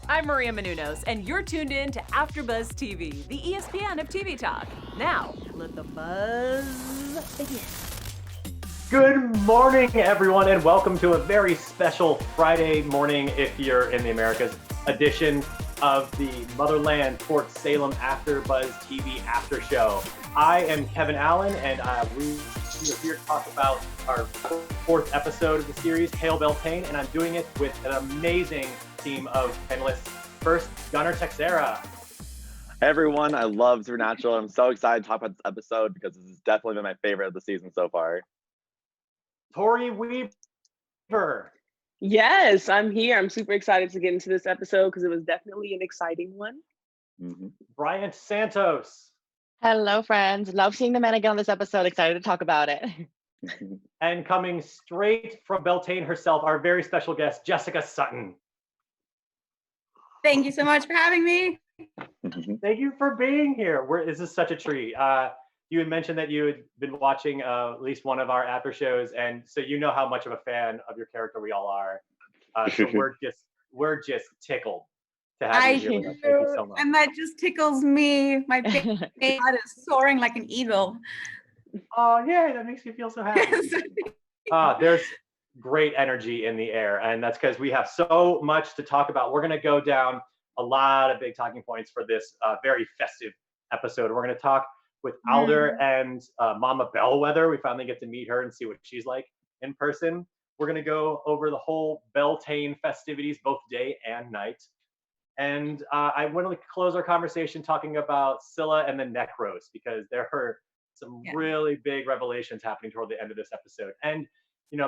I'm Maria Menounos, and you're tuned in to AfterBuzz TV, the ESPN of TV talk. Now, let the buzz begin. Good morning, everyone, and welcome to a very special Friday morning, if you're in the Americas, edition of the Motherland Fort Salem AfterBuzz TV After Show. I am Kevin Allen, and we are here to talk about our fourth episode of the series, Hail Beltane, and I'm doing it with an amazing team of panelists. First, Gunnar Teixeira. Hey everyone, I love Supernatural. I'm so excited to talk about this episode because this has definitely been my favorite of the season so far. Toree Weaver. Yes, I'm here. I'm super excited to get into this episode because it was definitely an exciting one. Bryant Santos. Hello, friends. Love seeing the men again on this episode. Excited to talk about it. And coming straight from Beltane herself, our very special guest, Jessica Sutton. Thank you so much for having me. Thank you for being here. This is such a treat. You had mentioned that you had been watching at least one of our after shows, and so you know how much of a fan of your character we all are. So we're just tickled to have you here with us. Thank you so much. And that just tickles me. My heart is soaring like an eagle. Oh yeah, that makes me feel so happy. There's great energy in the air, and that's because we have so much to talk about. We're going to go down a lot of big talking points for this very festive episode. We're going to talk with Alder and Mama Bellwether. We finally get to meet her and see what she's like in person. We're going to go over the whole Beltane festivities, both day and night. And I want to close our conversation talking about Scylla and the Necros, because there are some really big revelations happening toward the end of this episode. And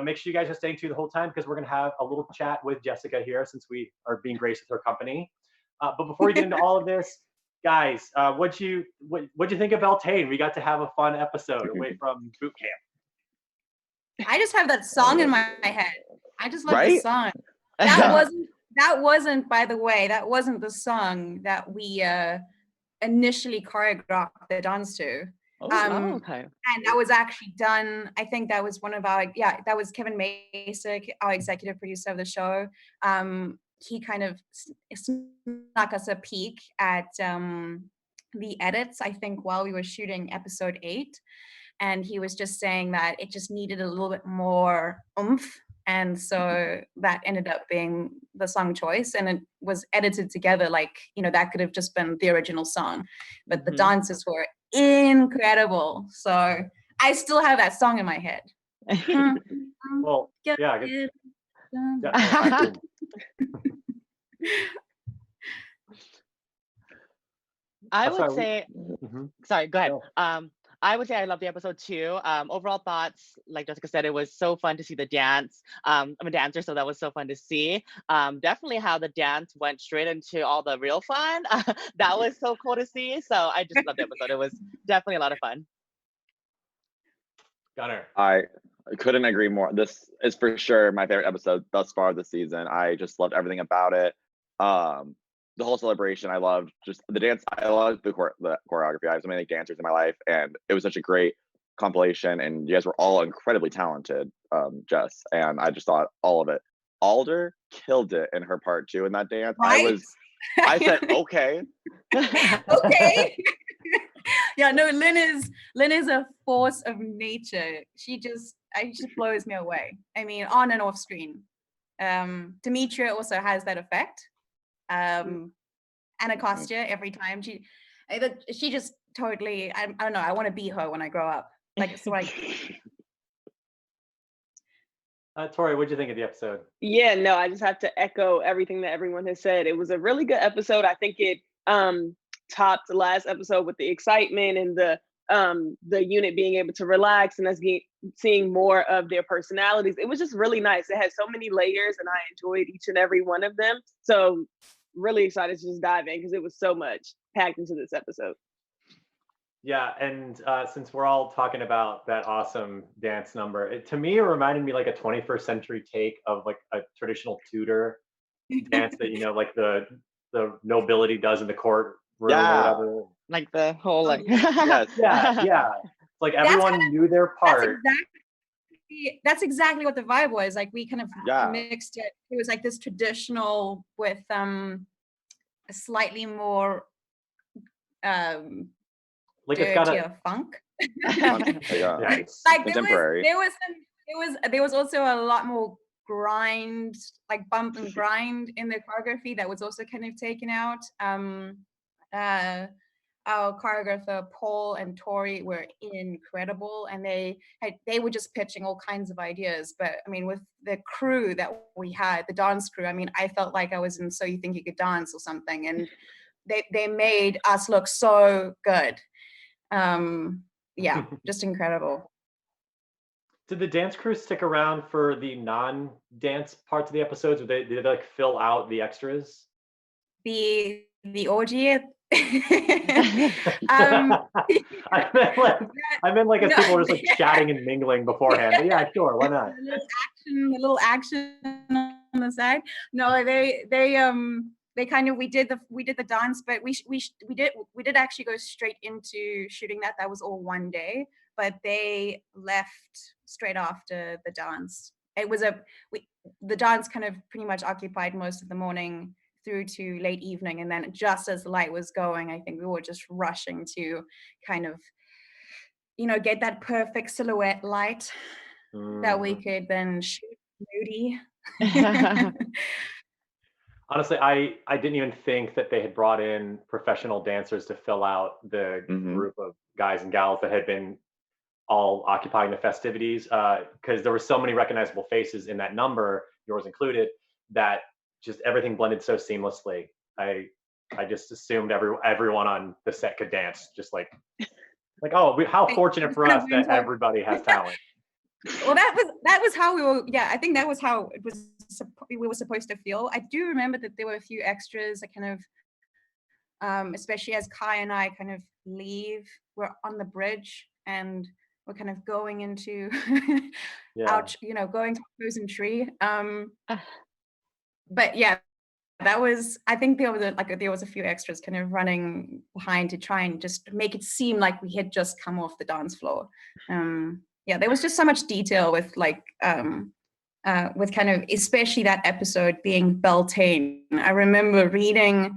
make sure you guys are staying tuned the whole time, because we're going to have a little chat with Jessica here since we are being graced with her company. But before we get into all of this, guys, what'd you think of Beltane? We got to have a fun episode away from boot camp. I just have that song in my head. I just love the song. That wasn't, by the way, that wasn't the song that we initially choreographed the dance to. Okay. And that was actually done. I think that was one of our, that was Kevin Masick, our executive producer of the show. He kind of snuck us a peek at the edits, I think, while we were shooting episode 8. And he was just saying that it just needed a little bit more oomph. And so that ended up being the song choice. And it was edited together like, that could have just been the original song. But the dances were incredible. So I still have that song in my head. Well, yeah. I would say, sorry, go ahead. I would say I love the episode too. Overall thoughts, like Jessica said, it was so fun to see the dance. I'm a dancer, so that was so fun to see. Definitely how the dance went straight into all the real fun. That was so cool to see. So I just loved the episode. It was definitely a lot of fun. Gunnar. I couldn't agree more. This is for sure my favorite episode thus far this season. I just loved everything about it. The whole celebration, I loved just the dance. I loved the choreography. I have so many dancers in my life, and it was such a great compilation. And you guys were all incredibly talented, Jess. And I just thought all of it. Alder killed it in her part too in that dance. Right? I said, okay. Okay. Yeah, no, Lynn is a force of nature. She just blows me away. I mean, on and off screen. Demetria also has that effect. Anacostia, every time she just totally, I don't know, I want to be her when I grow up. Like, it's like. Toree, what'd you think of the episode? Yeah, no, I just have to echo everything that everyone has said. It was a really good episode. I think it topped the last episode with the excitement and the unit being able to relax and us seeing more of their personalities. It was just really nice. It had so many layers, and I enjoyed each and every one of them. So really excited to just dive in because it was so much packed into this episode. Yeah, and since we're all talking about that awesome dance number, to me it reminded me like a 21st century take of like a traditional Tudor dance that like the nobility does in the court room or whatever. Like the whole like yeah. Like everyone knew their part. That's exactly what the vibe was. Like we kind of mixed it. It was like this traditional with slightly more like it's got dirtier funk. Nice. Like Contemporary. there was also a lot more grind, like bump and grind in the choreography that was also kind of taken out. Our choreographer Paul and Toree were incredible, and they were just pitching all kinds of ideas. But I mean, with the crew that we had, the dance crew, I mean, I felt like I was in So You Think You Could Dance or something, and they made us look so good. Yeah, just incredible. Did the dance crew stick around for the non-dance parts of the episodes, or did they like fill out the extras? The orgy. I meant like as people were just like chatting and mingling beforehand. But yeah, sure, why not? A little action on the side. No, they kind of we did the dance, but we did actually go straight into shooting that. That was all one day, but they left straight after the dance. It was the dance kind of pretty much occupied most of the morning through to late evening, and then just as the light was going, I think we were just rushing to kind of, get that perfect silhouette light that we could then shoot moody. Honestly, I didn't even think that they had brought in professional dancers to fill out the group of guys and gals that had been all occupying the festivities, because there were so many recognizable faces in that number, yours included, that just everything blended so seamlessly. I just assumed everyone on the set could dance, just like oh, how fortunate for us that everybody has talent. Well, that was how we were. Yeah, I think that was how it was. We were supposed to feel. I do remember that there were a few extras that kind of, especially as Kai and I kind of leave, we're on the bridge and we're kind of going into, going to a frozen tree. But yeah, that was. I think there was a few extras kind of running behind to try and just make it seem like we had just come off the dance floor. Yeah, there was just so much detail with with kind of, especially that episode being Beltane. I remember reading,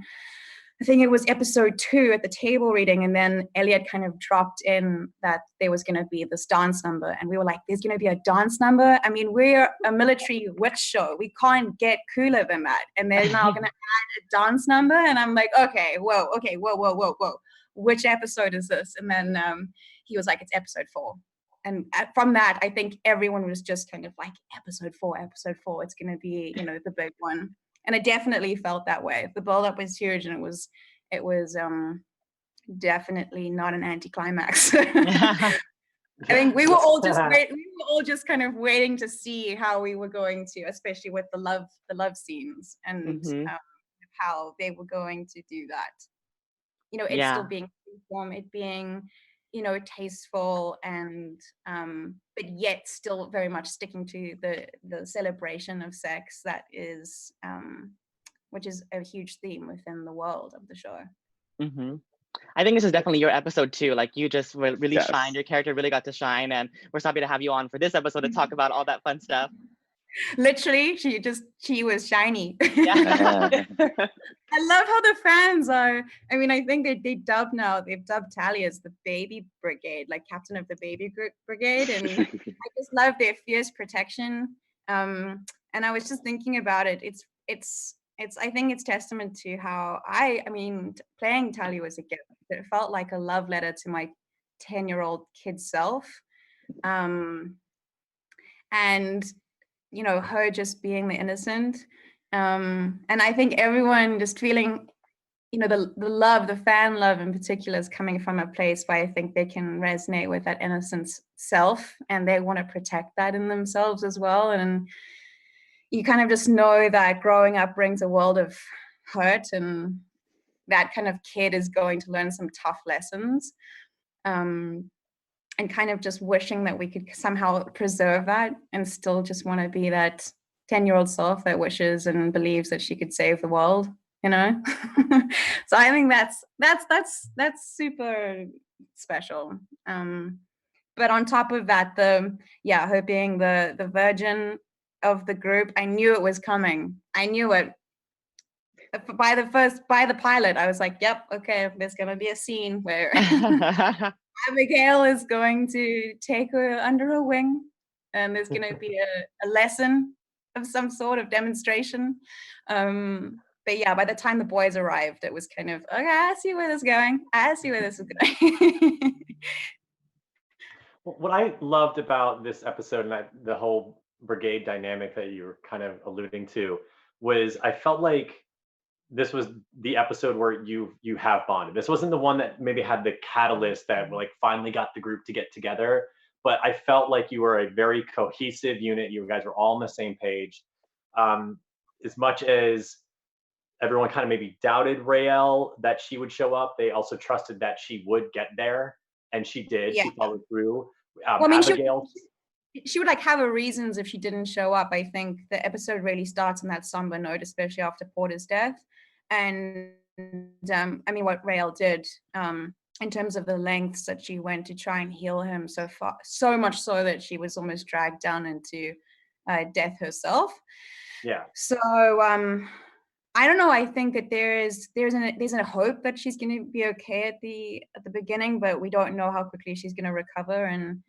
I think it was episode 2 at the table reading, and then Elliot kind of dropped in that there was going to be this dance number, and we were like, there's going to be a dance number? I mean, we're a military witch show. We can't get cooler than that. And they're now going to add a dance number? And I'm like, whoa. Which episode is this? And then he was like, it's episode 4. And from that, I think everyone was just kind of like, episode 4, it's going to be, the big one. And it definitely felt that way. The build-up was huge, and it was definitely not an anticlimax. I think we were all just kind of waiting to see how we were going to, especially with the love scenes, and how they were going to do that. It's still being freeform, it being tasteful, and but yet still very much sticking to the celebration of sex that is which is a huge theme within the world of the show. I think this is definitely your episode too. Like, you just really shined, your character really got to shine, and we're so happy to have you on for this episode to talk about all that fun stuff. Literally, she was shiny. Yeah. I love how the fans are. I mean, I think they've dubbed Tally as the baby brigade, like captain of the baby brigade, and I just love their fierce protection. And I was just thinking about it. It's I think it's testament to how I mean, playing Tally was a gift. It felt like a love letter to my 10-year-old kid self, and her just being the innocent. And I think everyone just feeling, the love, the fan love in particular, is coming from a place where I think they can resonate with that innocent self, and they want to protect that in themselves as well. And you kind of just know that growing up brings a world of hurt, and that kind of kid is going to learn some tough lessons. And kind of just wishing that we could somehow preserve that, and still just want to be that 10-year-old self that wishes and believes that she could save the world, So I think that's super special. But on top of that, her being the virgin of the group, I knew it was coming. I knew it. by the pilot, I was like, yep, okay, there's gonna be a scene where Abigail is going to take her under her wing, and there's gonna be a lesson of some sort of demonstration. But yeah, by the time the boys arrived, it was kind of, okay, I see where this is going. I see where this is going. What I loved about this episode and the whole brigade dynamic that you were kind of alluding to was I felt like this was the episode where you have bonded. This wasn't the one that maybe had the catalyst that like finally got the group to get together, but I felt like you were a very cohesive unit. You guys were all on the same page. As much as everyone kind of maybe doubted Raelle that she would show up, they also trusted that she would get there, and she did. Yeah. She followed through. Well, I mean, Abigail, she would like have her reasons if she didn't show up. I think the episode really starts on that somber note, especially after Porter's death. And I mean, what Raelle did in terms of the lengths that she went to try and heal him so much so that she was almost dragged down into death herself. Yeah. So I don't know. I think that there's a hope that she's going to be okay at the beginning, but we don't know how quickly she's going to recover, and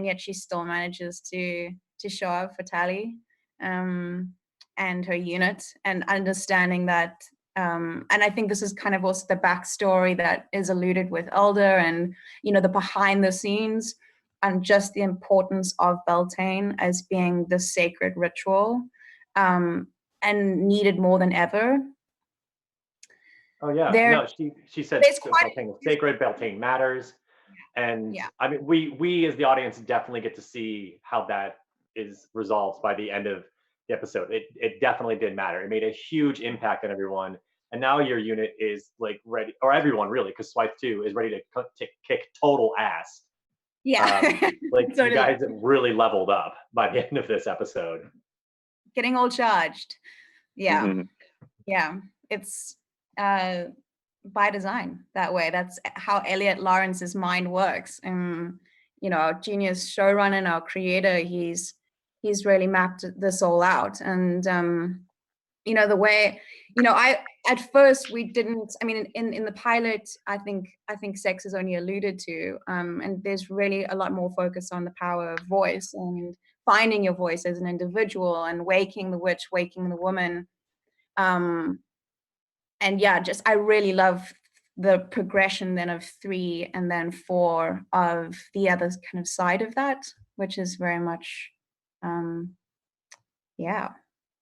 yet she still manages to show up for Tally and her unit, and understanding that. And I think this is kind of also the backstory that is alluded with Elder, and the behind the scenes, and just the importance of Beltane as being the sacred ritual. And needed more than ever. Oh yeah, she said Beltane is sacred, Beltane matters, and yeah. I mean we as the audience definitely get to see how that is resolved by the end of the episode. It definitely did matter. It made a huge impact on everyone, and now your unit is like ready, or everyone really, because Swipe 2 is ready to kick total ass. Yeah, like totally. You guys really leveled up by the end of this episode. Getting all charged. Yeah. Mm-hmm. Yeah. It's by design that way. That's how Elliot Lawrence's mind works. And our genius showrunner and our creator, he's really mapped this all out. And the way, I at first we didn't, I mean, in the pilot, I think sex is only alluded to. And there's really a lot more focus on the power of voice and finding your voice as an individual, and waking the witch, waking the woman. And yeah, just I really love the progression then of 3 and then 4 of the other kind of side of that, which is very much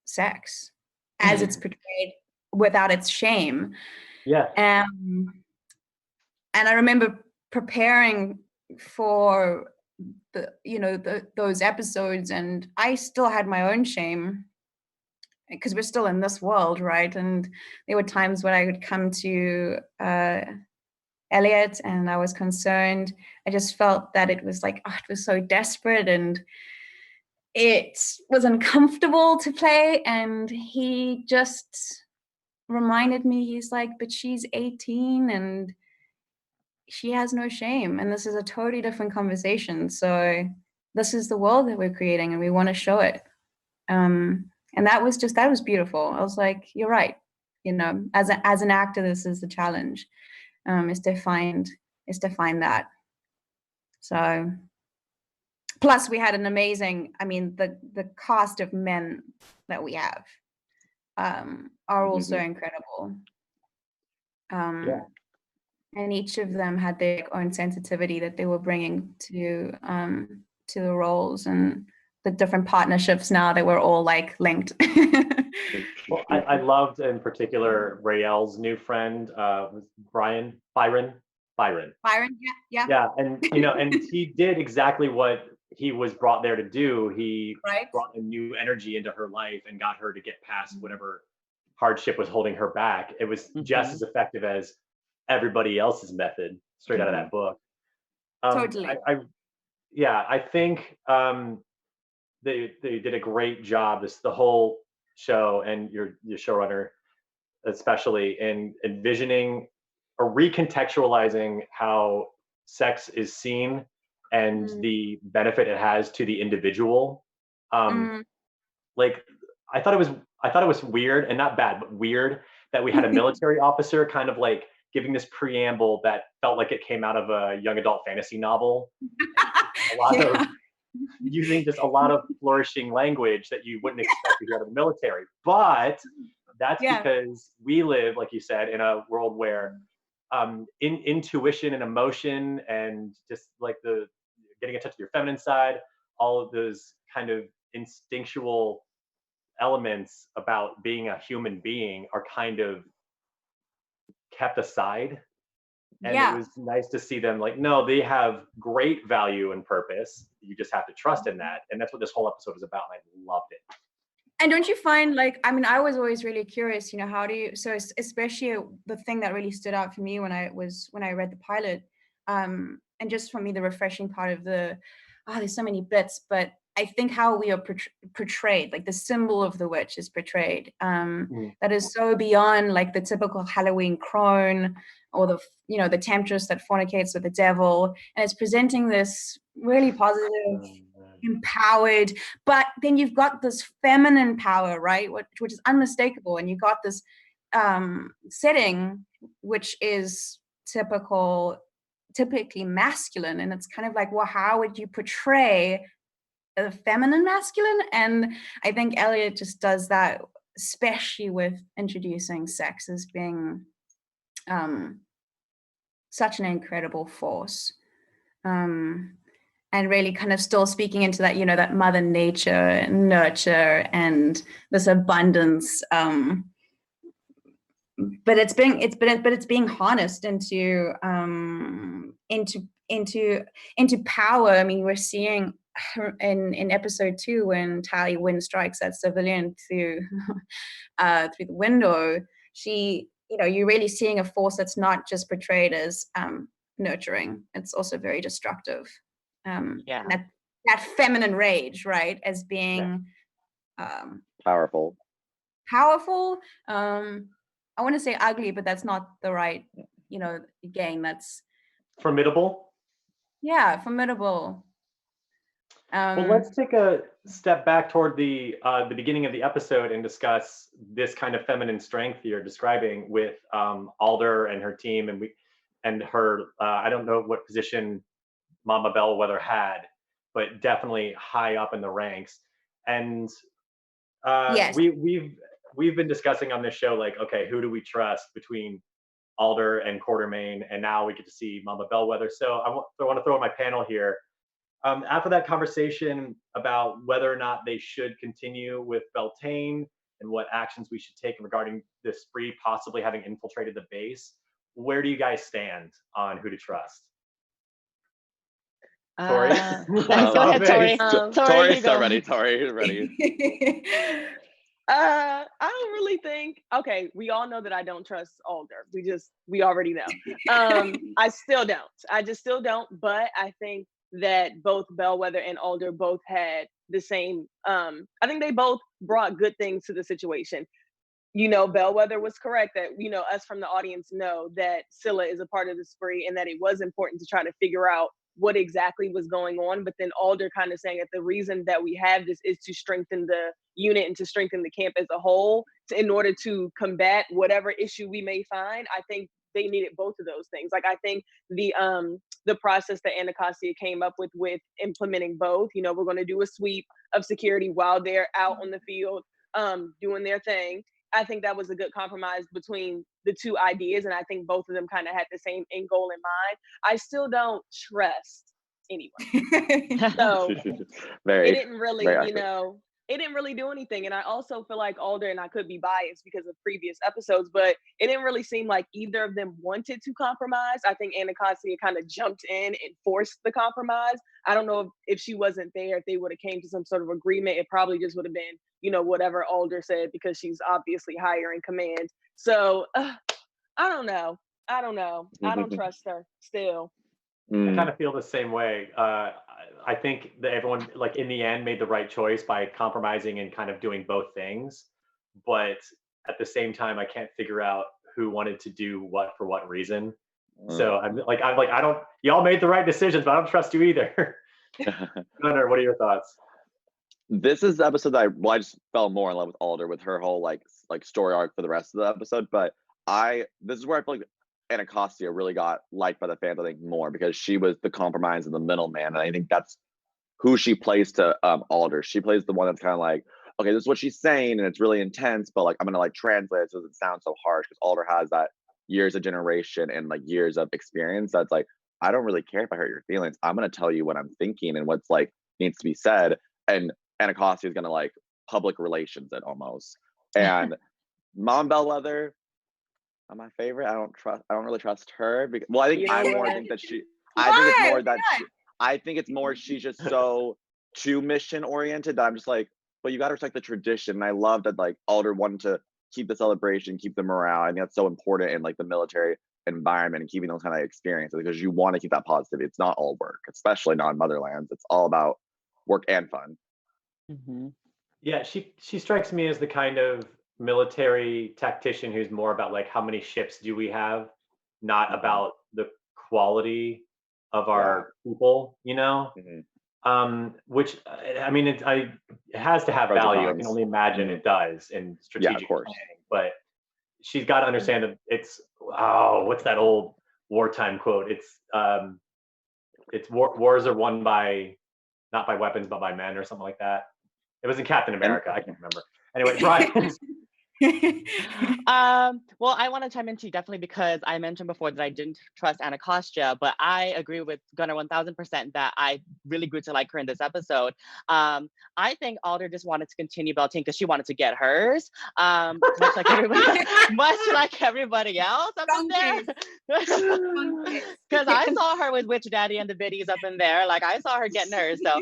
sex as it's portrayed without its shame. Yeah. And I remember preparing for those episodes, and I still had my own shame because we're still in this world, right? And there were times when I would come to Elliot and I was concerned. I just felt that it was like, it was so desperate and it was uncomfortable to play. And he just reminded me, he's like, but she's 18 and she has no shame. And this is a totally different conversation. So this is the world that we're creating and we want to show it. And that was beautiful. I was like, you're right. As an actor, this is the challenge, is to find that. So, plus we had an amazing, I mean, the cast of men that we have are also incredible. Yeah. And each of them had their own sensitivity that they were bringing to the roles, and the different partnerships now that we're all like linked. Well, I loved in particular Raelle's new friend, was Byron. Yeah, and and he did exactly what he was brought there to do. He brought a new energy into her life and got her to get past whatever hardship was holding her back. It was just as effective as everybody else's method, straight out of that book. Totally. I think they did a great job. The whole show, and your showrunner especially, in envisioning or recontextualizing how sex is seen and the benefit it has to the individual. Like I thought it was weird, and not bad, but weird, that we had a military officer kind of like giving this preamble that felt like it came out of a young adult fantasy novel. A lot of using just a lot of flourishing language that you wouldn't expect to hear out of the military. But that's because we live, like you said, in a world where intuition and emotion and just like the getting in touch with your feminine side, all of those kind of instinctual elements about being a human being are kind of kept aside. And it was nice to see them like, no, they have great value and purpose. You just have to trust in that. And that's what this whole episode is about. And I loved it. And don't you find, like, I mean, I was always really curious, how do you, so especially the thing that really stood out for me when I read the pilot, and just for me, the refreshing part of there's so many bits, but I think how we are portrayed, like the symbol of the witch is portrayed, that is so beyond like the typical Halloween crone or the temptress that fornicates with the devil. And it's presenting this really positive, empowered, but then you've got this feminine power, right? Which is unmistakable. And you've got this setting, which is typically masculine. And it's kind of like, well, how would you portray a feminine masculine? And I think Elliot just does that, especially with introducing sex as being such an incredible force, and really kind of still speaking into that, that mother nature, nurture, and this abundance, but it's being harnessed into power. I mean, we're seeing in episode 2 when Tally wind strikes that civilian through the window. You're really seeing a force that's not just portrayed as nurturing. It's also very destructive. That feminine rage, right, as being powerful. I want to say ugly, but that's not the right, again, that's formidable. Yeah, formidable. Well, let's take a step back toward the beginning of the episode and discuss this kind of feminine strength you're describing with Alder and her team, and her. I don't know what position Mama Bellwether had, but definitely high up in the ranks. And yes. we've been discussing on this show, like, okay, who do we trust between Alder and Quartermain? And now we get to see Mama Bellwether. So I want to throw in my panel here. After that conversation about whether or not they should continue with Beltane and what actions we should take regarding this spree possibly having infiltrated the base, where do you guys stand on who to trust? Toree? Go ahead, Toree. Toree's so ready. Toree, ready. I don't really think, okay, we all know that I don't trust Alder. We already know. I still don't, but I think that both Bellwether and Alder both had the same, I think they both brought good things to the situation. Bellwether was correct that, us from the audience know that Scylla is a part of the spree and that it was important to try to figure out what exactly was going on. But then Alder kind of saying that the reason that we have this is to strengthen the unit and to strengthen the camp as a whole, in order to combat whatever issue we may find. I think they needed both of those things. Like, I think the process that Anacostia came up with implementing both, we're going to do a sweep of security while they're out on the field doing their thing. I think that was a good compromise between the two ideas, and I think both of them kind of had the same end goal in mind. I still don't trust anyone. So it didn't really, it didn't really do anything. And I also feel like Alder, and I could be biased because of previous episodes, but it didn't really seem like either of them wanted to compromise. I think Anacostia kind of jumped in and forced the compromise. I don't know if she wasn't there, if they would have came to some sort of agreement, it probably just would have been, whatever Alder said, because she's obviously higher in command. So I don't know. I don't trust her still. I kind of feel the same way. I think that everyone, like, in the end, made the right choice by compromising and kind of doing both things. But at the same time, I can't figure out who wanted to do what for what reason. So I'm like, I don't. Y'all made the right decisions, but I don't trust you either. Gunnar, what are your thoughts? this is the episode that I just fell more in love with Alder, with her whole like story arc for the rest of the episode. But this is where I feel like Anacostia really got liked by the fans, I think, more, because she was the compromise and the middleman, and I think that's who she plays to Alder. She plays the one that's kind of like, okay, this is what she's saying, and it's really intense, but like I'm gonna like translate it so it doesn't sound so harsh, because Alder has that years of generation and like years of experience that's like, I don't really care if I hurt your feelings. I'm gonna tell you what I'm thinking and what's like needs to be said. And Anacostia is gonna like public relations it almost. And Mom Bellwether, not my favorite. I don't really trust her because, well, I think I more think that she. I think it's more that I think it's more she's just so too mission oriented that I'm just like, but you got to respect the tradition. And I love that like Alder wanted to keep the celebration, keep the morale. I think that's so important in like the military environment and keeping those kind of experiences, because you want to keep that positivity. It's not all work, especially not in Motherlands. It's all about work and fun. Mm-hmm. Yeah, she strikes me as the kind of military tactician who's more about like how many ships do we have, not about the quality of our people, you know. Which I mean, it has to have value. I can only imagine it does in strategic planning, but she's got to understand that it's what's that old wartime quote? It's wars are won by not by weapons but by men, or something like that. It was in Captain America. I can't remember. Anyway, Bryant. Well, I want to chime in too, definitely, because I mentioned before that I didn't trust Anacostia, but I agree with Gunnar 1000% that I really grew to like her in this episode. I think Alder just wanted to continue Beltane because she wanted to get hers, much like everybody else up in there. Because I saw her with Witch Daddy and the biddies up in there. Like, I saw her getting hers. So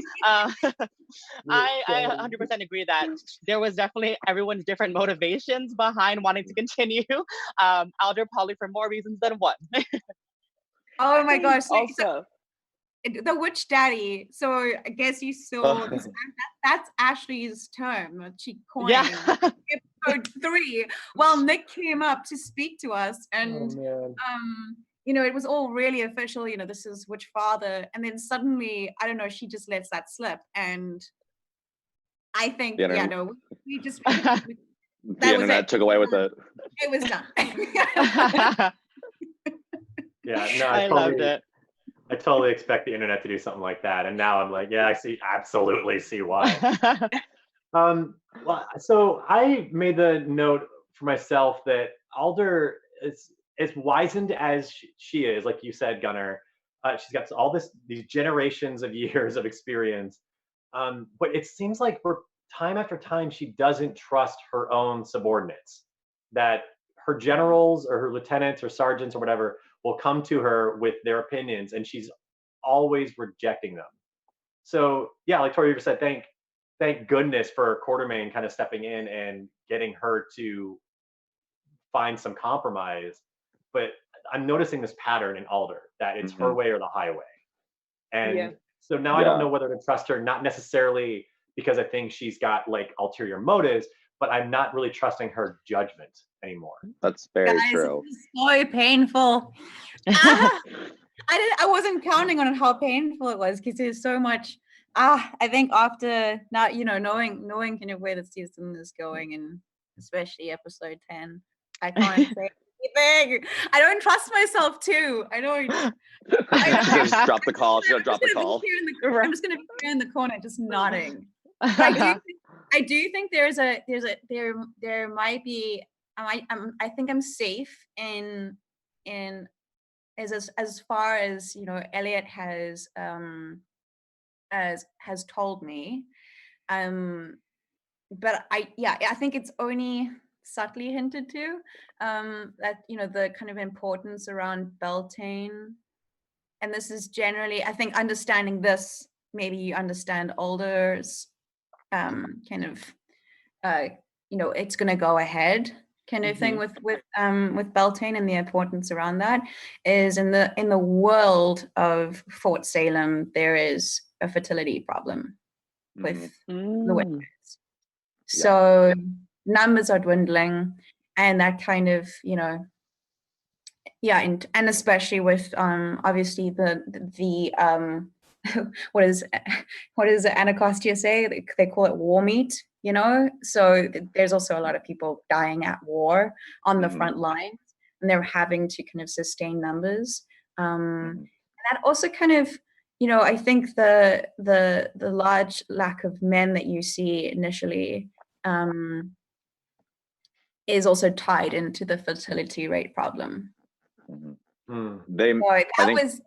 I 100% agree that there was definitely everyone's different motivations behind wanting to continue. Alder probably for more reasons than one. Oh my gosh. Also, the Witch Daddy. So I guess you saw this, that's Ashley's term that she coined. Episode 3. Well, Nick came up to speak to us, and you know, it was all really official, you know, this is Witch Father, and then suddenly, I don't know, she just lets that slip, and I think, we just the internet took away with it. It was done. I loved it. I totally expect the internet to do something like that, and now I'm like, I absolutely see why. Well, so I made the note for myself that Alder is as wizened as she is, like you said, Gunnar. She's got all these generations of years of experience, but it seems like for time after time she doesn't trust her own subordinates. That her generals or her lieutenants or sergeants or whatever will come to her with their opinions, and she's always rejecting them. So like Toree just said, thank goodness for Quartermain kind of stepping in and getting her to find some compromise. But I'm noticing this pattern in Alder, that it's her way or the highway. And so now I don't know whether to trust her, not necessarily because I think she's got like ulterior motives, but I'm not really trusting her judgment anymore. That's very true. It's so painful. I wasn't counting on how painful it was, because there's so much. I think after not, knowing kind of where the season is going, and especially episode 10, I can't say anything. I don't trust myself too. I don't. Just drop the call. She's gonna drop the call. I'm just gonna be here in the corner, just nodding. I do think there might be. I think I'm safe in as far as Elliot has told me, but I think it's only subtly hinted to, that the kind of importance around Beltane, and this is generally, I think, understanding this, maybe you understand Alder's kind of it's gonna go ahead kind of thing with Beltane, and the importance around that is in the world of Fort Salem, there is a fertility problem with the witches. So numbers are dwindling, and that kind of and especially with obviously the what is Anacostia say? They call it war meat, you know. So there's also a lot of people dying at war on the front lines, and they're having to kind of sustain numbers. And that also kind of, you know, I think the large lack of men that you see initially is also tied into the fertility rate problem. That's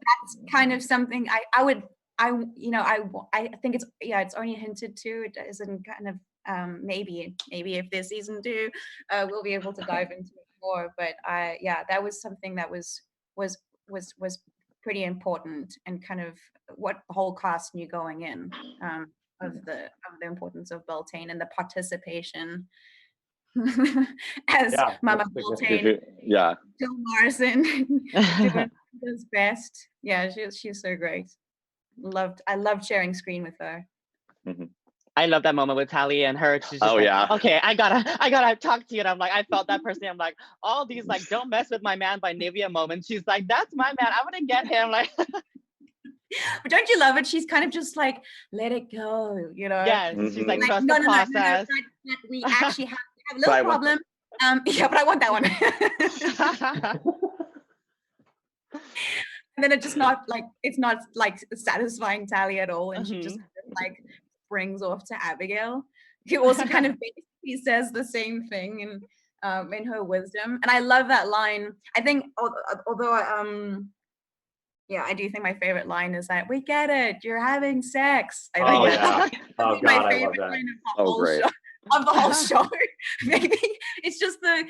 kind of something I think it's only hinted to. It isn't kind of maybe if there's season 2, we'll be able to dive into it more. But that was something that was pretty important, and kind of what the whole cast knew going in, of the importance of Beltane and the participation. As Mama Beltane, Jill Morrison doing his best. Yeah, she's so great. I loved sharing screen with her. I love that moment with Tally and her. She's just okay, I gotta talk to you. And I'm like, I felt that personally. I'm like, all these like don't mess with my man by Nivea moments. She's like, that's my man. I want to get him. Like, but don't you love it? She's kind of just like, let it go, you know? Yes, she's like, trust the process. No, we actually have a little problem. But I want that one. And then it's not like satisfying Tally at all, and she just like springs off to Abigail, who also kind of basically says the same thing in her wisdom. And I love that line. I think although I do think my favorite line is that, we get it, you're having sex. I think that's my favorite line of the whole show. Maybe it's just the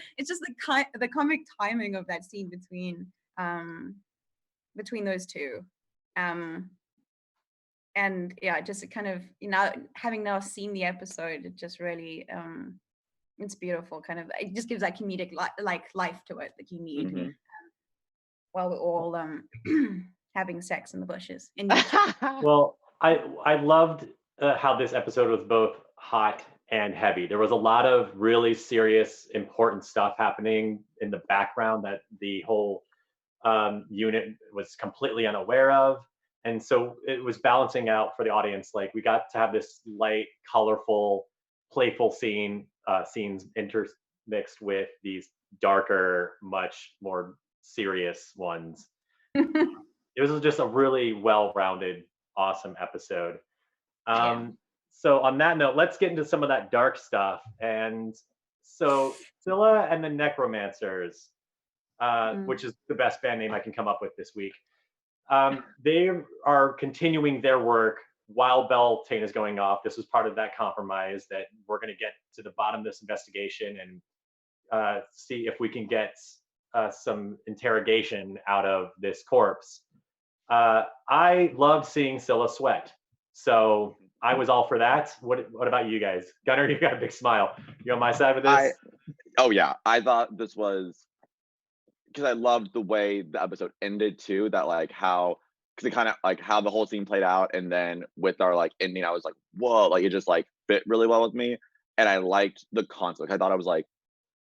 comic timing of that scene between those two. And just kind of, you know, having now seen the episode, it just really it's beautiful. Kind of, it just gives that comedic life to it that you need while we're all having sex in the bushes. Well, I loved how this episode was both hot and heavy. There was a lot of really serious, important stuff happening in the background that the whole unit was completely unaware of. And so it was balancing out for the audience. Like, we got to have this light, colorful, playful scenes intermixed with these darker, much more serious ones. It was just a really well-rounded, awesome episode. So on that note, let's get into some of that dark stuff. And so Scylla and the Necromancers, which is the best band name I can come up with this week. They are continuing their work while Beltane is going off. This was part of that compromise that we're going to get to the bottom of this investigation and see if we can get some interrogation out of this corpse. I loved seeing Scylla sweat, so I was all for that. What about you guys? Gunnar, you got a big smile. You on my side with this? I thought this was, because I loved the way the episode ended too, that like how, because it kind of like how the whole scene played out, and then with our like ending, I was like, whoa, like it just like fit really well with me. And I liked the conflict. I thought it was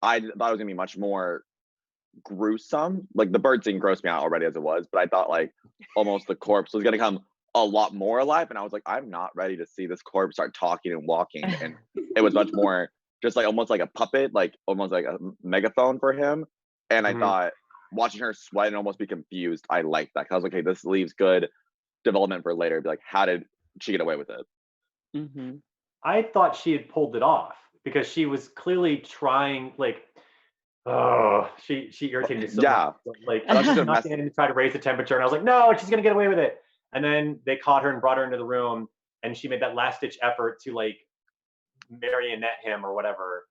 gonna be much more gruesome. Like the bird scene grossed me out already as it was, but I thought like almost the corpse was gonna come a lot more alive, and I was like, I'm not ready to see this corpse start talking and walking. And it was much more just like almost like a puppet, like almost like a megaphone for him. And I thought watching her sweat and almost be confused, I liked that, because I was like, hey, this leaves good development for later. Be like, how did she get away with it? I thought she had pulled it off, because she was clearly trying, like, she irritated me so much. Like, I was not going to try to raise the temperature, and I was like, no, she's going to get away with it. And then they caught her and brought her into the room, and she made that last ditch effort to like marionette him or whatever.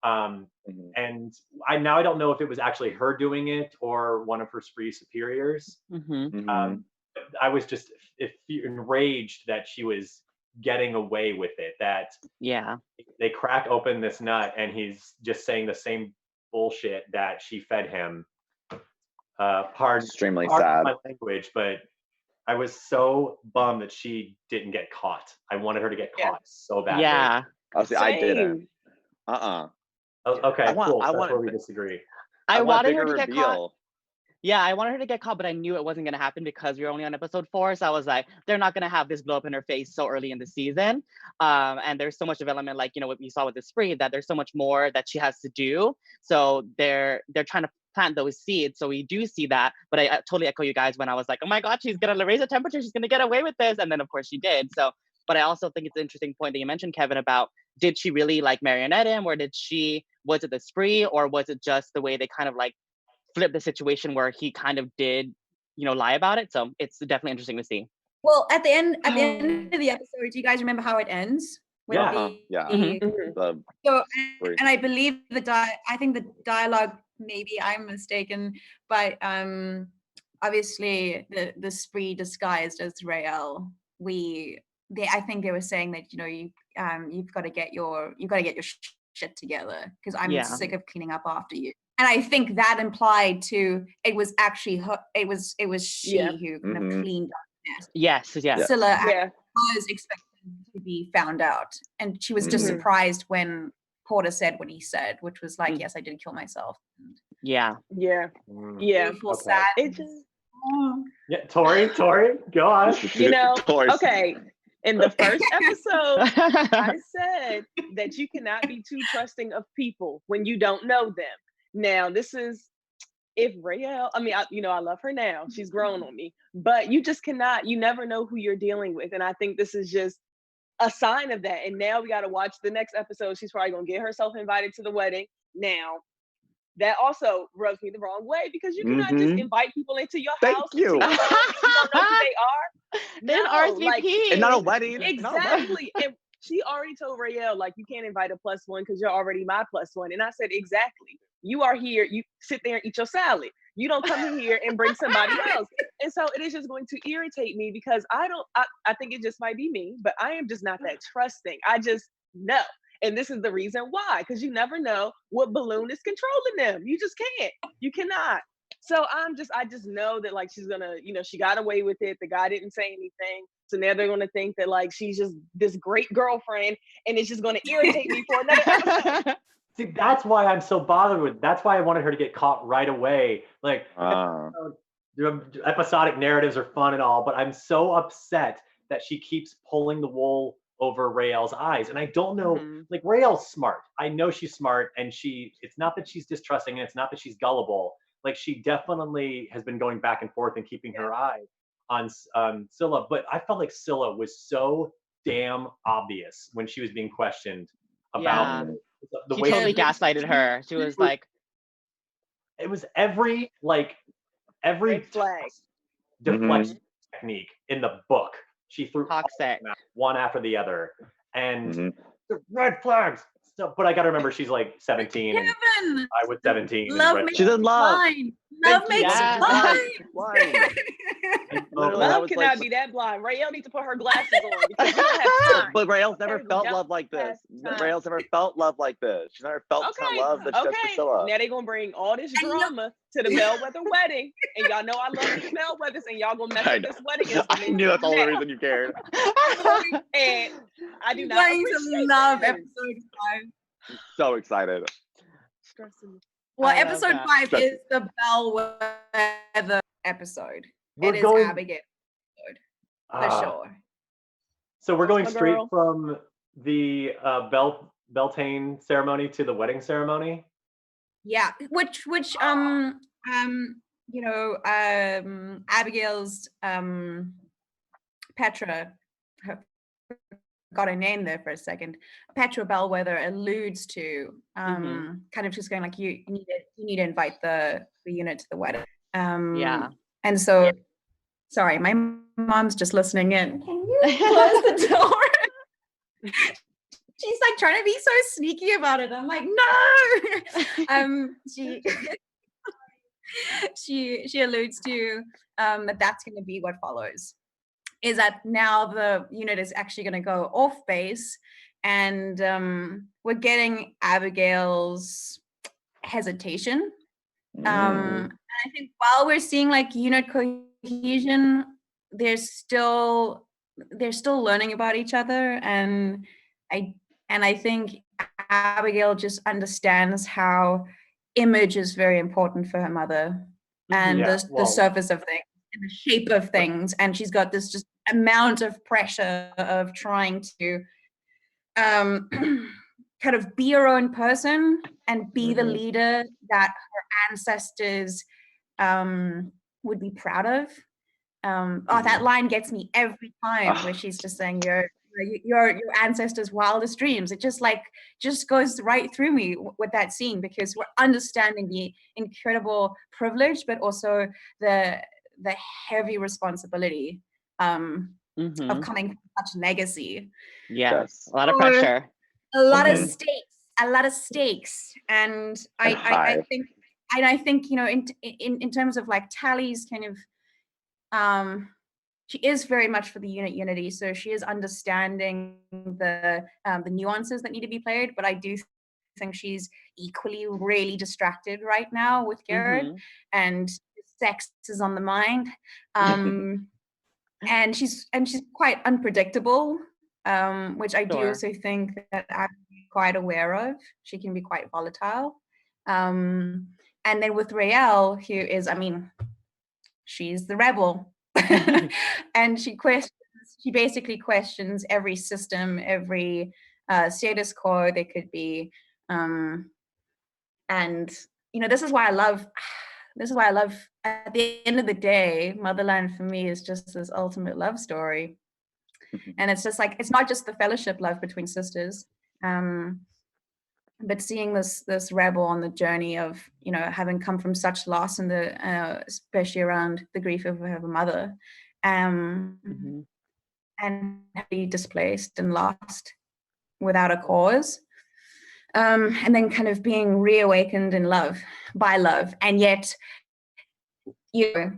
And I don't know if it was actually her doing it or one of her spree superiors. I was just enraged that she was getting away with it, that they crack open this nut and he's just saying the same bullshit that she fed him. Extremely sad. My language, but I was so bummed that she didn't get caught. I wanted her to get caught so badly. I didn't. Okay, cool. That's where we disagree. I wanted her to get caught. Yeah, I wanted her to get caught, but I knew it wasn't going to happen because we were only on episode 4. So I was like, they're not going to have this blow up in her face so early in the season. And there's so much development, like, what you saw with the spree, that there's so much more that she has to do. So they're trying to plant those seeds. So we do see that. But I totally echo you guys when I was like, oh my God, she's going to raise the temperature. She's going to get away with this. And then, of course, she did. So, but I also think it's an interesting point that you mentioned, Kevin, about did she really like marionette him, or was it the spree, or was it just the way they kind of like flip the situation where he kind of did, lie about it? So it's definitely interesting to see. Well, at the end of the episode, do you guys remember how it ends? With So, and I believe I think the dialogue, maybe I'm mistaken, but obviously the spree disguised as Rael, I think they were saying that you've got to get your shit together because I'm sick of cleaning up after you. And I think that implied to it was actually her, it was she who kind of cleaned up the mess. Yes. Scylla was expecting to be found out, and she was just surprised when Porter said what he said, which was like, "Yes, I did kill myself." Yeah. Sad. It just Toree, go on. Okay. In the first episode, I said that you cannot be too trusting of people when you don't know them. Now, this is if Rael, I love her now. She's grown on me, but you just cannot, you never know who you're dealing with. And I think this is just a sign of that. And now we got to watch the next episode. She's probably going to get herself invited to the wedding. Now, that also rubs me the wrong way because you cannot just invite people into your house. You don't know who they are. Then RSVP. And not a wedding. Exactly. And she already told Rael, like, you can't invite a +1 because you're already my +1. And I said, exactly. You are here. You sit there and eat your salad. You don't come in here and bring somebody else. And so it is just going to irritate me because I think it just might be me, but I am just not that trusting. I just know. And this is the reason why, because you never know what balloon is controlling them. You just can't. You cannot. So I just know that like she's gonna, she got away with it. The guy didn't say anything. So now they're gonna think that like she's just this great girlfriend and it's just gonna irritate me for another episode. See, that's why I'm so bothered with. That's why I wanted her to get caught right away. Like, episodic narratives are fun and all, but I'm so upset that she keeps pulling the wool over Rael's eyes. And I don't know, like Rael's smart. I know she's smart, and it's not that she's distrusting, and it's not that she's gullible. Like she definitely has been going back and forth and keeping her eye on Scylla. But I felt like Scylla was so damn obvious when she was being questioned about the way totally gaslighted her. She was like, it was every flag deflection technique in the book. She threw toxic one after the other, and the red flags. So, but I gotta remember, she's like 17. Kevin! And I was 17. Love makes she's in love. Blind. Love makes blind. Love cannot be that blind. Rael needs to put her glasses on because you don't have time. But Rael's never felt love like this. Rael's never felt love like this. She's never felt some love that she does for Scylla. Now they're gonna bring all this drama to the Bellwether wedding, and y'all know I love these Bellwethers, and y'all gonna mess with this wedding. I knew that's the only reason you cared. And I do not appreciate love that. episode 5. So excited. Well, episode 5 is the Bellwether episode. It is Abigail episode, for sure. So we're going straight from the Beltane ceremony to the wedding ceremony. Yeah, which Abigail's Petra, got a name there for a second. Petra Bellwether alludes to kind of just going like, you need to invite the unit to the wedding. And so, sorry, my mom's just listening in. Can you close the door? She's like trying to be so sneaky about it. I'm like, no. She alludes to that's going to be what follows. Is that now the unit is actually going to go off base, and we're getting Abigail's hesitation. And I think while we're seeing like unit cohesion, they're still learning about each other, and I think Abigail just understands how image is very important for her mother. and the surface of things and the shape of things, and she's got this just amount of pressure of trying to kind of be her own person and be the leader that her ancestors would be proud of. That line gets me every time where she's just saying your ancestors' wildest dreams. It just goes right through me with that scene, because we're understanding the incredible privilege, but also the heavy responsibility of coming from such legacy. Yes, a lot of pressure. A lot of stakes. And I think, you know, in terms of like Tally's kind of, she is very much for the unity, so she is understanding the nuances that need to be played, but I do think she's equally really distracted right now with Garrett, and sex is on the mind, and she's quite unpredictable, which I do also think that I'm quite aware of. She can be quite volatile, and then with Raelle, who is, I mean, she's the rebel. And she basically questions every system, every status quo there could be, and you know, this is why I love at the end of the day, Motherland for me is just this ultimate love story. And it's just like, it's not just the fellowship love between sisters, but seeing this rebel on the journey of, you know, having come from such loss, and especially around the grief of her mother, and be displaced and lost without a cause, and then kind of being reawakened in love by love, and yet, you know,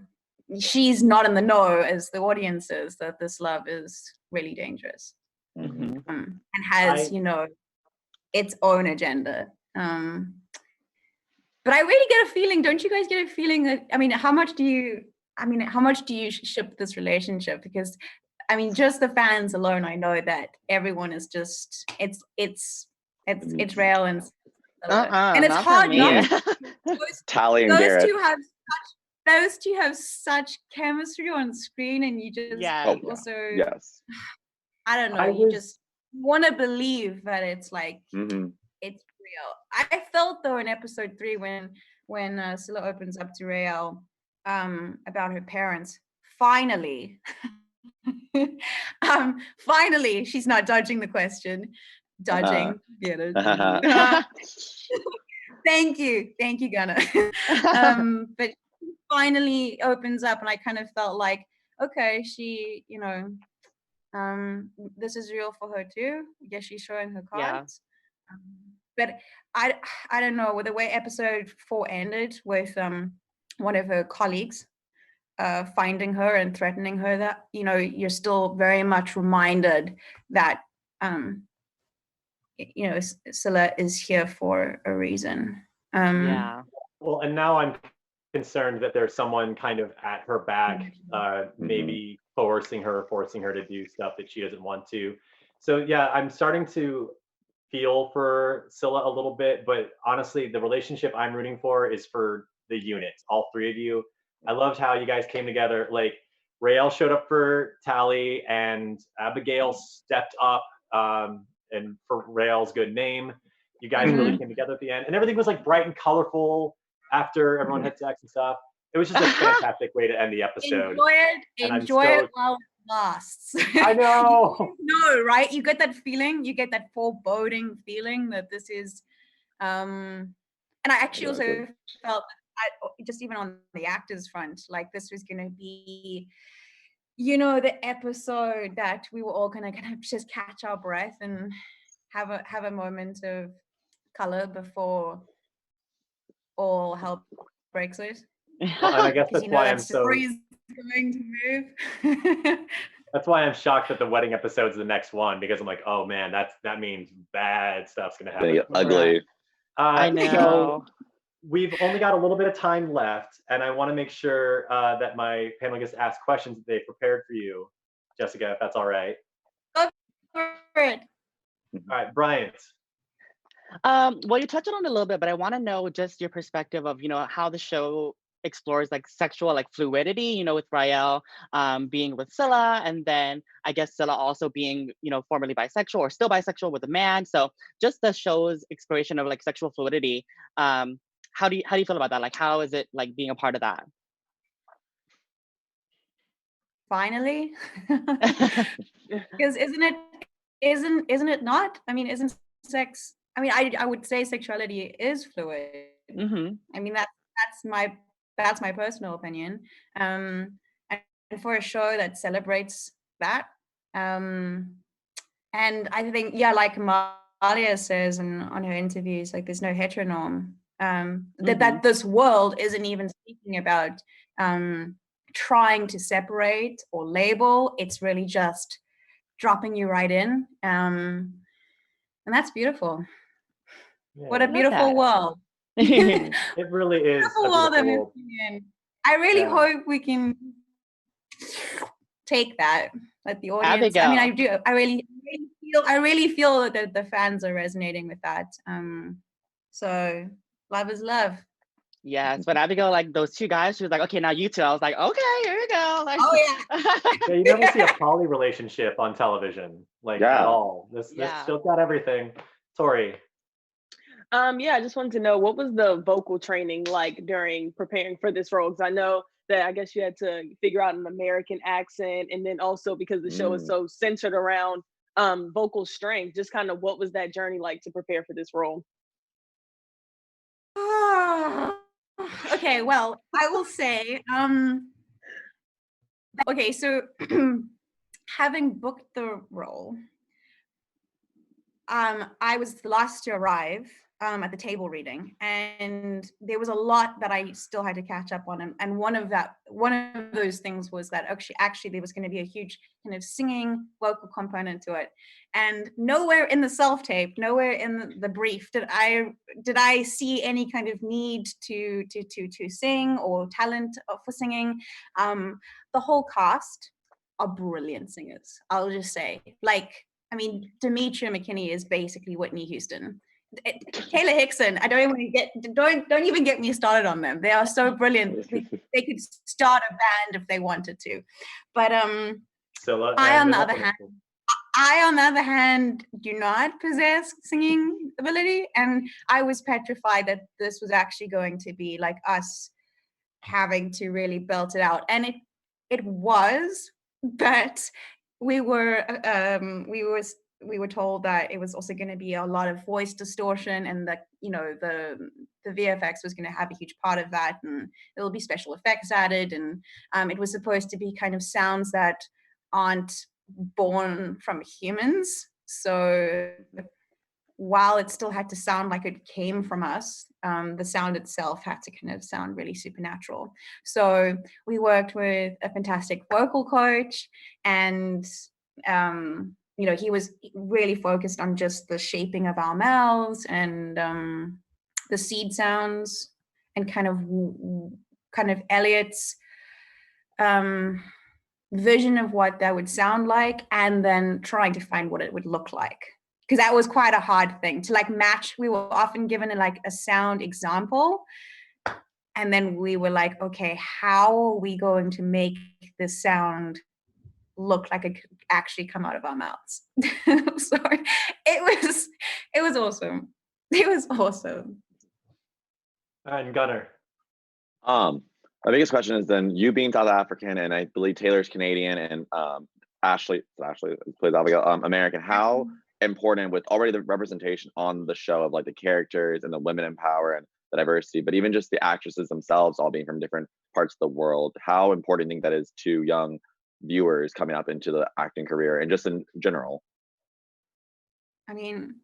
she's not in the know as the audience is that this love is really dangerous, and has, you know, its own agenda. But I really get a feeling, don't you guys get a feeling that, I mean, how much do you ship this relationship? Because I mean, just the fans alone, I know that everyone is just, it's Raelle and it's hard not. Tally and Garrett. Those two have such chemistry on screen, and you just I don't know, you just want to believe that it's like it's real. I felt though in episode 3 when Scylla opens up to Raelle about her parents, finally she's not dodging the question. Get it? Thank you, Gunnar. But finally opens up, and I kind of felt like, okay, she, you know, this is real for her too. I guess she's showing her cards. But I don't know, with the way episode 4 ended with one of her colleagues finding her and threatening her, that, you know, you're still very much reminded that you know, Scylla is here for a reason. Well, and now I'm concerned that there's someone kind of at her back, maybe forcing her to do stuff that she doesn't want to. So yeah, I'm starting to feel for Scylla a little bit, but honestly, the relationship I'm rooting for is for the unit, all 3 of you. I loved how you guys came together. Like, Raelle showed up for Tally, and Abigail stepped up, and for Raelle's good name. You guys really came together at the end, and everything was like bright and colorful after everyone had sex and stuff. It was just a fantastic way to end the episode. Enjoy it while it lasts. I know. No, right? You get that feeling. You get that foreboding feeling that this is. And I actually also felt, just even on the actors front, like this was going to be, you know, the episode that we were all going to kind of just catch our breath and have a moment of color before all hell breaks loose. And I guess that's why I'm so going to move. That's why I'm shocked that the wedding episode's the next one, because I'm like, oh man, that means bad stuff's gonna happen. Ugly. I know. So we've only got a little bit of time left, and I want to make sure that my panel gets to ask questions that they prepared for you, Jessica, if that's all right. Go for it. All right, Bryant. Well, you touched on it a little bit, but I want to know just your perspective of, you know, how the show explores like sexual like fluidity, you know, with Rael being with Scylla, and then I guess Scylla also being, you know, formerly bisexual or still bisexual with a man. So just the show's exploration of like sexual fluidity. How do you feel about that? Like, how is it like being a part of that? Finally, because isn't it not? I mean, isn't sex? I mean, I would say sexuality is fluid. Mm-hmm. I mean, that's my personal opinion. And for a show that celebrates that, and I think, yeah, like Malia says on her interviews, like there's no heteronorm. That this world isn't even speaking about trying to separate or label. It's really just dropping you right in, and that's beautiful. Yeah, What a beautiful world. It really is a beautiful world. I really hope we can take that, like the audience. Abigail. I mean, I do. I really feel that the fans are resonating with that. So love is love. Yes, but Abigail, like those two guys, she was like, okay, now you two. I was like, okay, here we go. Like, oh yeah. Yeah, you never see a poly relationship on television, like at all. This show's got everything. Toree. Yeah, I just wanted to know, what was the vocal training like during preparing for this role? Because I know that I guess you had to figure out an American accent, and then also because the show is so centered around vocal strength, just kind of what was that journey like to prepare for this role? Okay, well, I will say, okay, so having booked the role, I was the last to arrive at the table reading, and there was a lot that I still had to catch up on, and one of those things was that actually there was going to be a huge kind of singing vocal component to it, and nowhere in the self-tape, nowhere in the brief did I see any kind of need to sing or talent for singing. The whole cast are brilliant singers, I'll just say. Like, I mean, Demetria McKinney is basically Whitney Houston. Taylor Hickson, I don't even get me started on them. They are so brilliant. They could start a band if they wanted to. But I on the other hand do not possess singing ability, and I was petrified that this was actually going to be like us having to really belt it out, and it was, but we were told that it was also going to be a lot of voice distortion, and that, you know, the VFX was going to have a huge part of that, and there'll be special effects added, and it was supposed to be kind of sounds that aren't born from humans. So while it still had to sound like it came from us, the sound itself had to kind of sound really supernatural. So we worked with a fantastic vocal coach, and you know, he was really focused on just the shaping of our mouths and the seed sounds, and kind of Elliot's vision of what that would sound like, and then trying to find what it would look like, because that was quite a hard thing to like match. We were often given a sound example, and then we were like, okay, how are we going to make this sound look like it could actually come out of our mouths? So it was awesome. It was awesome. And Gunnar. My biggest question is then, you being South African, and I believe Taylor's Canadian, and Ashley plays Abigail, American. How important, with already the representation on the show of like the characters and the women in power and the diversity, but even just the actresses themselves all being from different parts of the world, how important do you think that is to young viewers coming up into the acting career and just in general? I mean,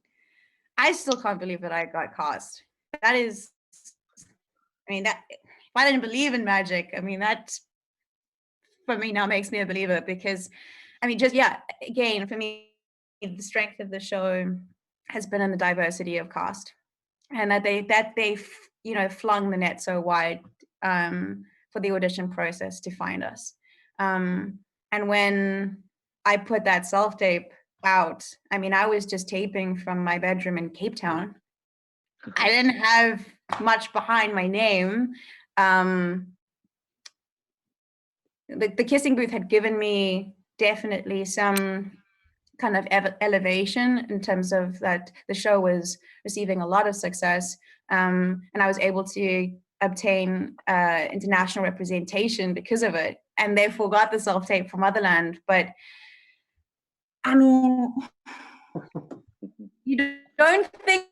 I still can't believe that I got cast. That is, I mean, that, if I didn't believe in magic, I mean, that for me now makes me a believer, because I mean, just, yeah, again, for me, the strength of the show has been in the diversity of cast, and that they you know, flung the net so wide for the audition process to find us. And when I put that self-tape out, I mean, I was just taping from my bedroom in Cape Town. I didn't have much behind my name. the kissing booth had given me definitely some kind of elevation in terms of that the show was receiving a lot of success, and I was able to obtain international representation because of it, and therefore got the self-tape for Motherland. But I mean, you don't think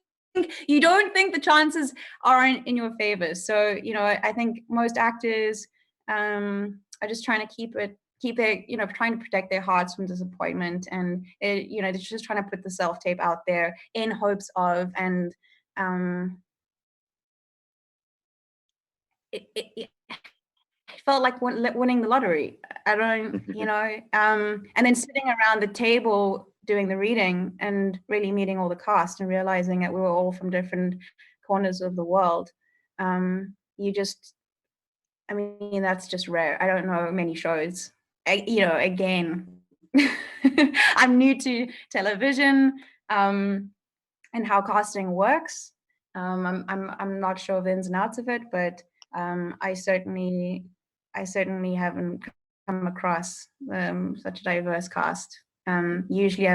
the chances are in your favor. So, you know, I think most actors are just trying to keep their, you know, trying to protect their hearts from disappointment, and you know, they're just trying to put the self-tape out there in hopes of, and it felt like winning the lottery. I don't, you know, and then sitting around the table doing the reading and really meeting all the cast and realizing that we were all from different corners of the world. You just, I mean, that's just rare. I don't know many shows. You know, again, I'm new to television and how casting works. I'm not sure the ins and outs of it, but I certainly haven't come across such a diverse cast. Usually,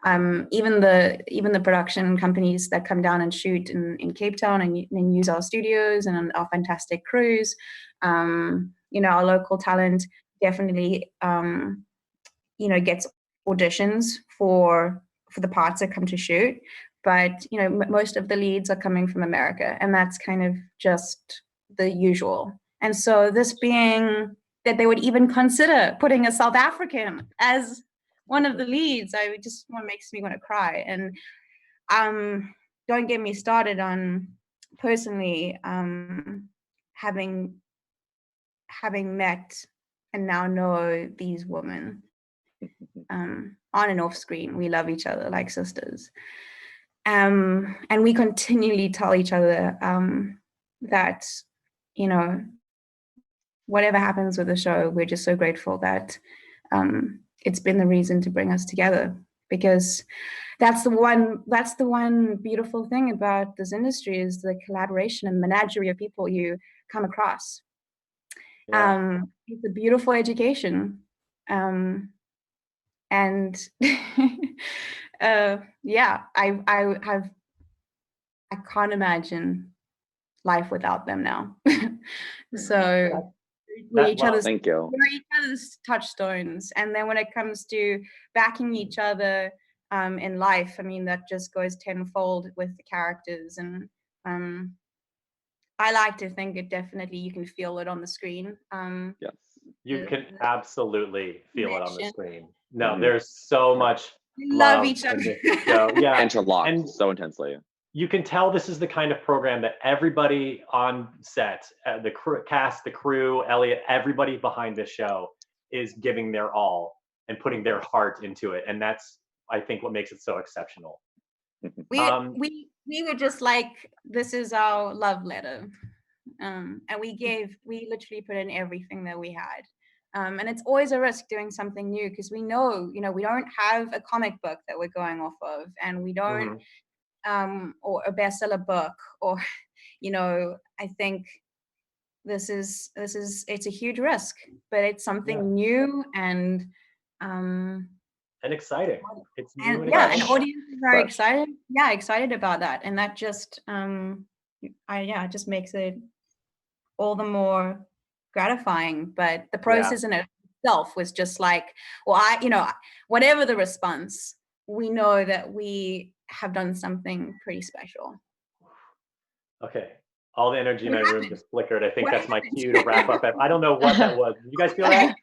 even the production companies that come down and shoot in Cape Town and use our studios and our fantastic crews, you know, our local talent definitely, you know, gets auditions for the parts that come to shoot. But, you know, most of the leads are coming from America, and that's kind of just the usual. And so this being that they would even consider putting a South African as one of the leads, makes me want to cry. And don't get me started on personally having met and now know these women on and off screen. We love each other like sisters. And we continually tell each other that, you know, whatever happens with the show, we're just so grateful that it's been the reason to bring us together, because that's the one beautiful thing about this industry is the collaboration and menagerie of people you come across. Yeah. It's a beautiful education. And yeah, I can't imagine life without them now. So we're each other's touchstones. And then when it comes to backing each other in life, I mean, that just goes tenfold with the characters. And I like to think it definitely, you can feel it on the screen. Yes. You can absolutely feel it on the screen. No, there's so much love each other. Yeah, interlocked and so intensely. You can tell this is the kind of program that everybody on set, the cast, the crew, Elliot, everybody behind this show is giving their all and putting their heart into it, and that's, I think, what makes it so exceptional. We were just like, this is our love letter, and we literally put in everything that we had. And it's always a risk doing something new, because we know, you know, we don't have a comic book that we're going off of, and we don't, or a bestseller book, or, you know, I think it's a huge risk, but it's something new and exciting. It's new and exciting. And audiences are excited. Yeah, excited about that, and that just it just makes it all the more gratifying. But the process in itself was just like, well, whatever the response, we know that we have done something pretty special. Okay. All the energy in my room just flickered. I think that's my cue to wrap up. I don't know what that was. You guys feel that?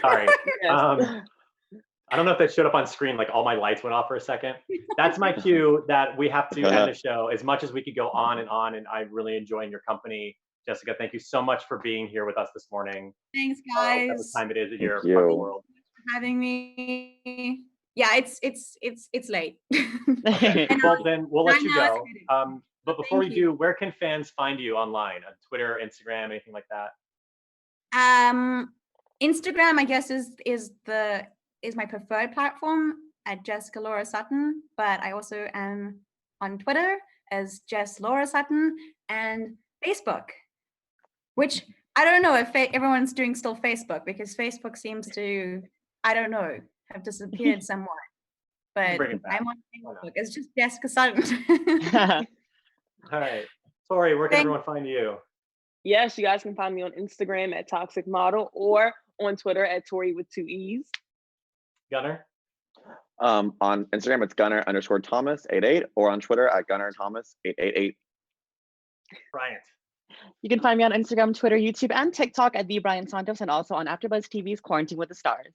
Sorry. I don't know if that showed up on screen, like all my lights went off for a second. That's my cue that we have to end the show. As much as we could go on, and I'm really enjoying your company. Jessica, thank you so much for being here with us this morning. Thanks, guys. At the time it is in your fucking world. For having me. Yeah, it's late. Okay. Well, then we'll let you go. But before we do, where can fans find you online? On Twitter, Instagram, anything like that? Instagram, I guess, is my preferred platform at Jessica Laura Sutton, but I also am on Twitter as Jess Laura Sutton, and Facebook Which I don't know if everyone's doing still Facebook, because Facebook seems to, I don't know, have disappeared somewhat. But I'm on Facebook. It's just Jessica Sutton. All right. Toree, where can everyone find you? Yes, you guys can find me on Instagram at Toxic Model or on Twitter at Toree with 2 E's. Gunner? On Instagram, it's Gunner_Thomas88 or on Twitter at GunnerThomas888. Bryant? You can find me on Instagram, Twitter, YouTube, and TikTok at the Bryant Santos, and also on AfterBuzz TV's Quarantine with the Stars.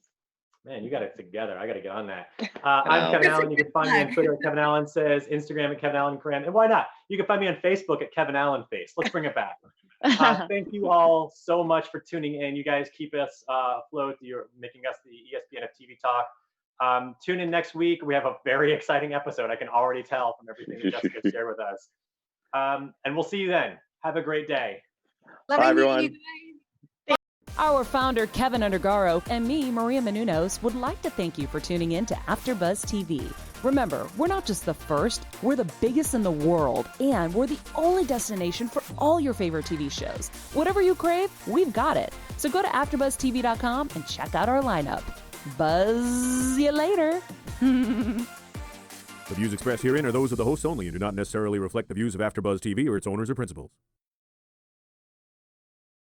Man, you got it together. I got to get on that. I'm Kevin Allen. You can find me on Twitter at Kevin Allen Says, Instagram at Kevin Allen Cram, and why not? You can find me on Facebook at Kevin Allen Face. Let's bring it back. Thank you all so much for tuning in. You guys keep us afloat. You're making us the ESPN of TV talk. Tune in next week. We have a very exciting episode. I can already tell from everything that Jessica shared with us. And we'll see you then. Have a great day. Bye, everyone. Our founder, Kevin Undergaro, and me, Maria Menounos, would like to thank you for tuning in to AfterBuzz TV. Remember, we're not just the first, we're the biggest in the world, and we're the only destination for all your favorite TV shows. Whatever you crave, we've got it. So go to AfterBuzzTV.com and check out our lineup. Buzz you later. The views expressed herein are those of the hosts only and do not necessarily reflect the views of AfterBuzz TV or its owners or principals.